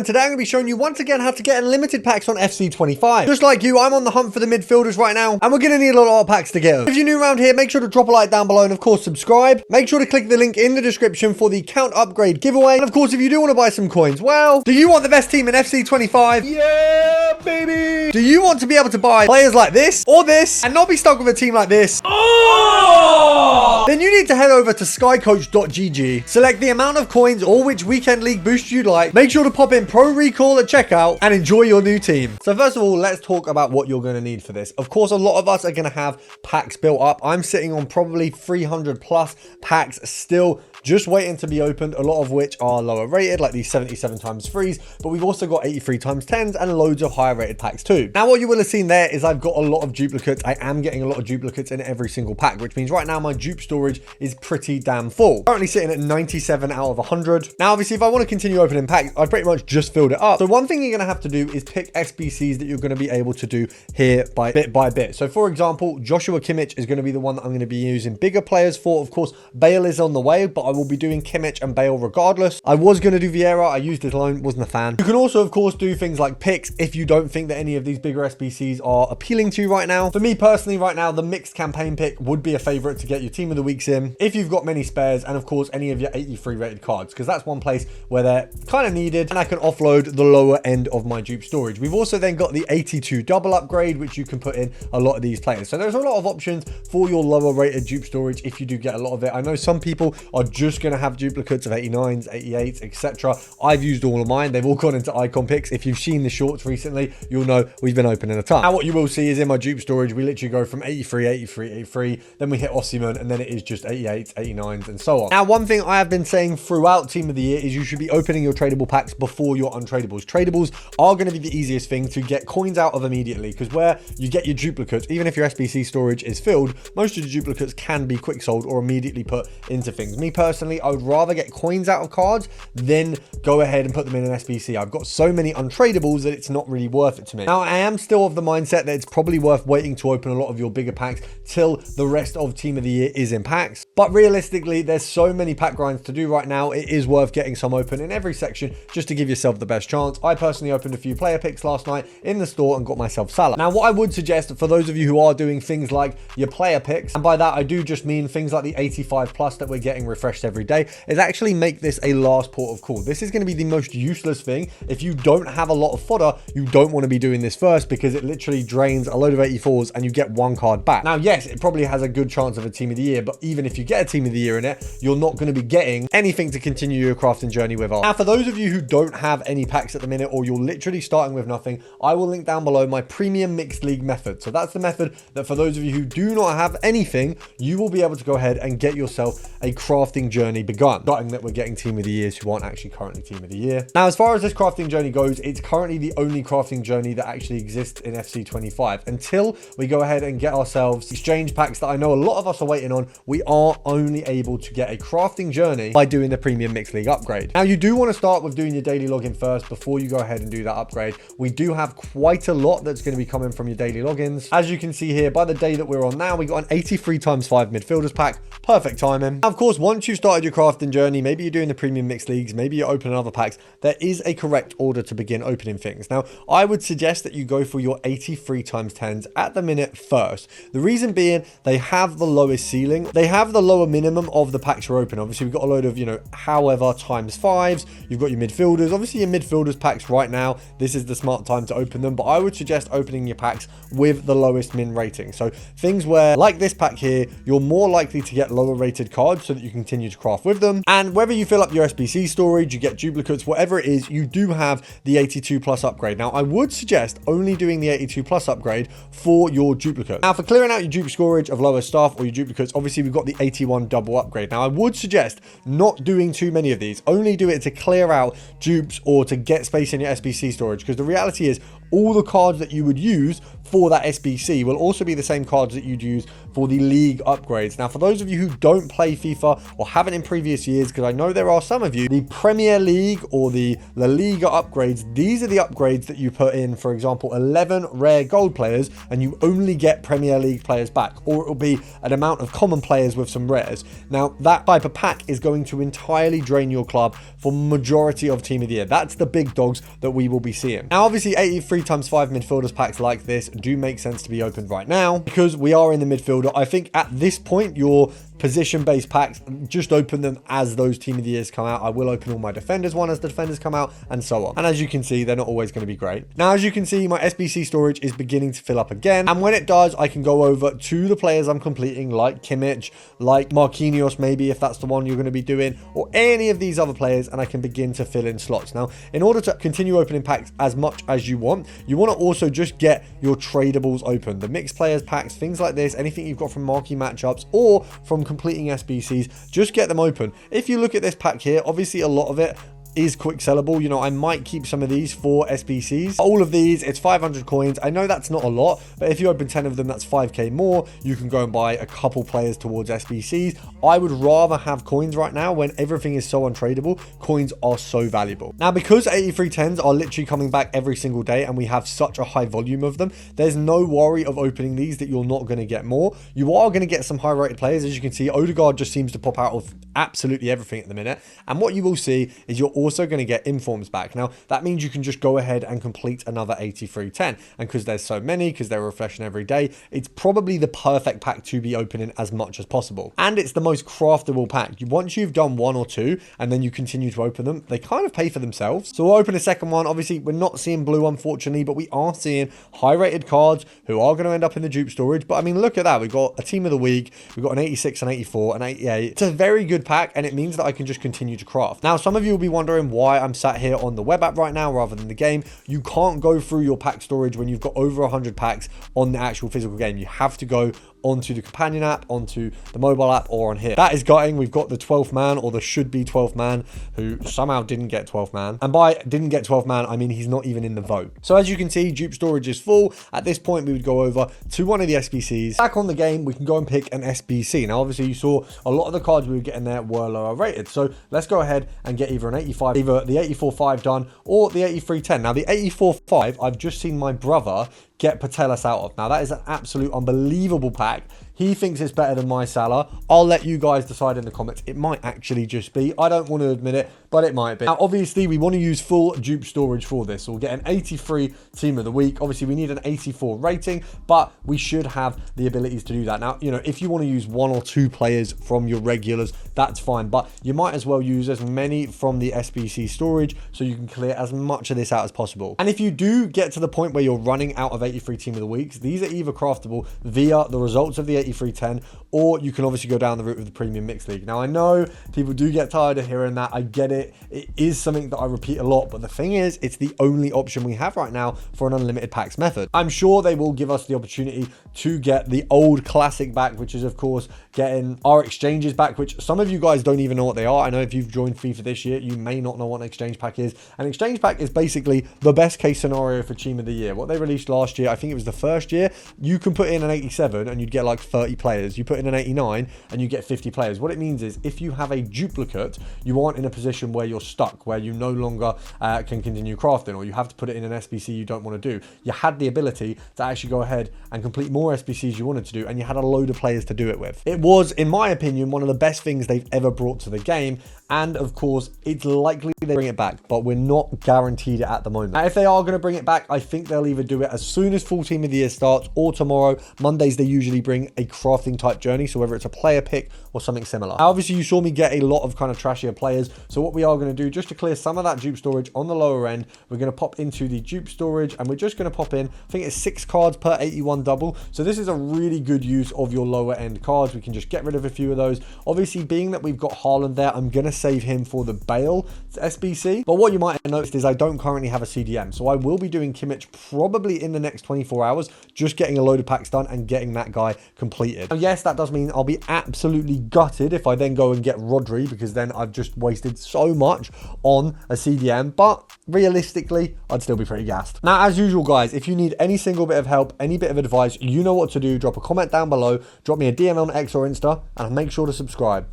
And today I'm going to be showing you once again how to get unlimited packs on FC25. Just like you, I'm on the hunt for the midfielders right now, and we're going to need a lot of packs to get them. If you're new around here, make sure to drop a like down below and of course subscribe. Make sure to click the link in the description for the count upgrade giveaway. And of course, if you do want to buy some coins, well, do you want the best team in FC25? Yeah, baby! Do you want to be able to buy players like this or this and not be stuck with a team like this? Oh! Then you need to head over to skycoach.gg, select the amount of coins or which weekend league boost you'd like, make sure to pop in Pro Recall at checkout and enjoy your new team. So first of all, let's talk about what you're going to need for this. Of course, a lot of us are going to have packs built up. I'm sitting on probably 300 plus packs still just waiting to be opened, a lot of which are lower rated, like these 77 times threes, but we've also got 83 times 10s and loads of higher rated packs too. Now, what you will have seen there is I've got a lot of duplicates. I am getting a lot of duplicates in every single pack, which means right now my dupe storage is pretty damn full. Currently sitting at 97 out of 100. Now, obviously, if I want to continue opening packs, I've pretty much just filled it up. So one thing you're going to have to do is pick SBCs that you're going to be able to do here by bit. So for example, Joshua Kimmich is going to be the one that I'm going to be using bigger players for. Of course, Bale is on the way, but I will be doing Kimmich and Bale regardless. I was going to do Vieira. I used it alone, wasn't a fan. You can also, of course, do things like picks if you don't think that any of these bigger SBCs are appealing to you right now. For me personally, right now, the mixed campaign pick would be a favorite to get your team of the weeks in if you've got many spares, and of course, any of your 83 rated cards, because that's one place where they're kind of needed and I can offload the lower end of my dupe storage. We've also then got the 82 double upgrade, which you can put in a lot of these players. So there's a lot of options for your lower rated dupe storage if you do get a lot of it. I know some people are just going to have duplicates of 89s, 88s, etc. I've used all of mine. They've all gone into icon picks. If you've seen the shorts recently, you'll know we've been opening a ton. Now, what you will see is in my dupe storage, we literally go from 83, 83, 83, then we hit Osimhen, and then it is just 88s, 89s, and so on. Now, one thing I have been saying throughout Team of the Year is you should be opening your tradable packs before your untradables. Tradables are going to be the easiest thing to get coins out of immediately, because where you get your duplicates, even if your SBC storage is filled, most of the duplicates can be quick sold or immediately put into things. Me personally, I would rather get coins out of cards than go ahead and put them in an SBC. I've got so many untradables that it's not really worth it to me. Now, I am still of the mindset that it's probably worth waiting to open a lot of your bigger packs till the rest of Team of the Year is in packs. But realistically, there's so many pack grinds to do right now. It is worth getting some open in every section just to give yourself the best chance. I personally opened a few player picks last night in the store and got myself Salah. Now, what I would suggest for those of you who are doing things like your player picks, and by that I do just mean things like the 85 plus that we're getting refreshed every day, is actually make this a last port of call. This is going to be the most useless thing. If you don't have a lot of fodder, you don't want to be doing this first, because it literally drains a load of 84s and you get one card back. Now, yes, it probably has a good chance of a Team of the Year, but even if you get a Team of the Year in it, you're not going to be getting anything to continue your crafting journey with. Now, for those of you who don't have any packs at the minute, or you're literally starting with nothing, I will link down below my premium mixed league method. So that's the method that for those of you who do not have anything, you will be able to go ahead and get yourself a crafting journey begun, starting that we're getting Team of the Years who aren't actually currently Team of the Year. Now, as far as this crafting journey goes, it's currently the only crafting journey that actually exists in FC25. Until we go ahead and get ourselves exchange packs that I know a lot of us are waiting on, we are only able to get a crafting journey by doing the premium mixed league upgrade. Now, you do want to start with doing your daily login first before you go ahead and do that upgrade. We do have quite a lot that's going to be coming from your daily logins. As you can see here, by the day that we're on now, we got an 83 times 5 midfielders pack. Perfect timing. Now, of course, once you've started your crafting journey, maybe you're doing the premium mixed leagues, maybe you're opening other packs, there is a correct order to begin opening things. Now, I would suggest that you go for your 83 times 10s at the minute first. The reason being, they have the lowest ceiling. They have the lower minimum of the packs you're open. Obviously, we've got a load of, however times 5s. You've got your midfielders. Obviously, your midfielders packs right now, this is the smart time to open them, but I would suggest opening your packs with the lowest min rating. So things where, like this pack here, you're more likely to get lower rated cards so that you continue to craft with them. And whether you fill up your SBC storage, you get duplicates, whatever it is, you do have the 82 plus upgrade. Now, I would suggest only doing the 82 plus upgrade for your duplicate. Now, for clearing out your dupe storage of lower stuff or your duplicates, obviously we've got the 81 double upgrade. Now, I would suggest not doing too many of these. Only do it to clear out dupes or to get space in your SBC storage, because the reality is all the cards that you would use for that SBC will also be the same cards that you'd use for the league upgrades. Now, for those of you who don't play FIFA or haven't in previous years, because I know there are some of you, the Premier League or the La Liga upgrades, these are the upgrades that you put in, for example, 11 rare gold players, and you only get Premier League players back, or it will be an amount of common players with some rares. Now, that type of pack is going to entirely drain your club for majority of Team of the Year. That's the big dogs that we will be seeing. Now, obviously, 83 times 5 midfielders packs like this do make sense to be opened right now, because we are in the midfielder. I think at this point, your position-based packs, just open them as those Team of the Years come out. I will open all my defenders one as the defenders come out, and so on. And as you can see, they're not always going to be great. Now, as you can see, my SBC storage is beginning to fill up again, and when it does, I can go over to the players I'm completing, like Kimmich, like Marquinhos, maybe, if that's the one you're going to be doing, or any of these other players, and I can begin to fill in slots. Now, in order to continue opening packs as much as you want to also just get your tradables open. The mixed players packs, things like this, anything you've got from marquee matchups or from completing SBCs, just get them open. If you look at this pack here, obviously a lot of it is quick sellable. You know, I might keep some of these for SBCs. All of these, it's 500 coins. I know that's not a lot, but if you open 10 of them, that's 5k more. You can go and buy a couple players towards SBCs. I would rather have coins right now when everything is so untradeable. Coins are so valuable. Now, because 83 10s are literally coming back every single day and we have such a high volume of them, there's no worry of opening these that you're not going to get more. You are going to get some high rated players. As you can see, Odegaard just seems to pop out of absolutely everything at the minute. And what you will see is you're also going to get informs back. Now, that means you can just go ahead and complete another 83 10. And because there's so many, because they're refreshing every day, it's probably the perfect pack to be opening as much as possible. And it's the most craftable pack. Once you've done one or two and then you continue to open them, they kind of pay for themselves. So we'll open a second one. Obviously, we're not seeing blue, unfortunately, but we are seeing high rated cards who are going to end up in the dupe storage. But I mean, look at that. We've got a team of the week. We've got an 86, an 84, an 88. It's a very good pack, and it means that I can just continue to craft. Now, some of you will be wondering why I'm sat here on the web app right now rather than the game. You can't go through your pack storage when you've got over 100 packs on the actual physical game. You have to go onto the companion app, onto the mobile app, or on here. That is gutting. We've got the 12th man, or the should be 12th man, who somehow didn't get 12th man. And by didn't get 12th man, I mean he's not even in the vote. So as you can see, dupe storage is full. At this point, we would go over to one of the SBCs. Back on the game, we can go and pick an SBC. Now, obviously, you saw a lot of the cards we were getting there were lower rated. So let's go ahead and get either an 85, either the 84.5 done, or the 83.10. Now, the 84.5, I've just seen my brother get Patelis out of. Now, that is an absolute unbelievable pack. He thinks it's better than my Salah. I'll let you guys decide in the comments. It might actually just be. I don't want to admit it, but it might be. Now, obviously, we want to use full dupe storage for this. So we'll get an 83 team of the week. Obviously, we need an 84 rating, but we should have the abilities to do that. Now, you know, if you want to use one or two players from your regulars, that's fine. But you might as well use as many from the SBC storage so you can clear as much of this out as possible. And if you do get to the point where you're running out of 83 team of the weeks, these are either craftable via the results of the 83.10, or you can obviously go down the route of the premium mixed league. Now, I know people do get tired of hearing that. I get it. It is something that I repeat a lot, but the thing is, it's the only option we have right now for an unlimited packs method. I'm sure they will give us the opportunity to get the old classic back, which is of course getting our exchanges back, which some of you guys don't even know what they are. I know if you've joined FIFA this year, you may not know what an exchange pack is. An exchange pack is basically the best case scenario for team of the year. What they released last year, I think it was the first year, you can put in an 87 and you'd get like 30 players. You put in an 89 and you get 50 players. What it means is if you have a duplicate, you aren't in a position where you're stuck, where you no longer can continue crafting, or you have to put it in an SBC you don't want to do. You had the ability to actually go ahead and complete more SBCs you wanted to do, and you had a load of players to do it with. It was, in my opinion, one of the best things they've ever brought to the game. And of course, it's likely they bring it back, but we're not guaranteed it at the moment. Now, if they are going to bring it back, I think they'll either do it as soon as full team of the year starts, or tomorrow. Mondays, they usually bring a crafting type journey, so whether it's a player pick or something similar. Now, obviously, you saw me get a lot of kind of trashier players, so what we are going to do, just to clear some of that dupe storage on the lower end, we're going to pop into the dupe storage, and we're just going to pop in, I think it's 6 cards per 81 double. So this is a really good use of your lower end cards. We can just get rid of a few of those. Obviously, being that we've got Haaland there, I'm going to save him for the Bale SBC. But what you might have noticed is I don't currently have a CDM, so I will be doing Kimmich probably in the next 24 hours, just getting a load of packs done and getting that guy completed. Now, yes, that does mean I'll be absolutely gutted if I then go and get Rodri, because then I've just wasted so much on a CDM, but realistically, I'd still be pretty gassed. Now, as usual, guys, if you need any single bit of help, any bit of advice, you know what to do. Drop a comment down below, drop me a DM on X or Insta, and make sure to subscribe.